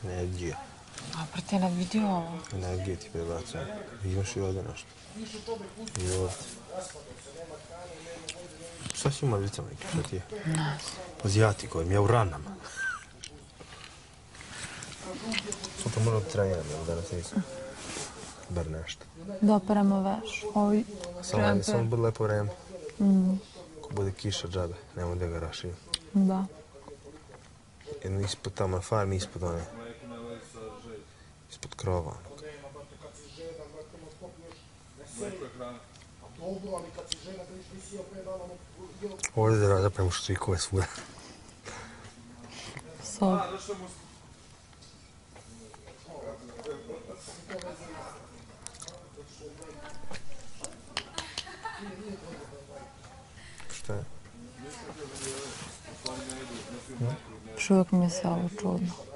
Negdje. A brate, ne vidi ovo. Negdje ti prebacujem. Imaš i ovdje nešto. I ovdje. Šta si u malicama neki? Šta ti je? Ne. Azijati koji mi je u ranama. Sutra moram treniram, jel danas nisam. Bar nešto. Da operemo veš. Ovi Samo bude lepo vreme. Ako bude kiša džabe, nemoj da ga rašijem. Da. Jedno ispod tamo na farmi, ispod one. Ispod krova. Ovdje da zapravimo štrikove svuda. Sob. Šta je? Još uvijek mi je sve ovo čudno.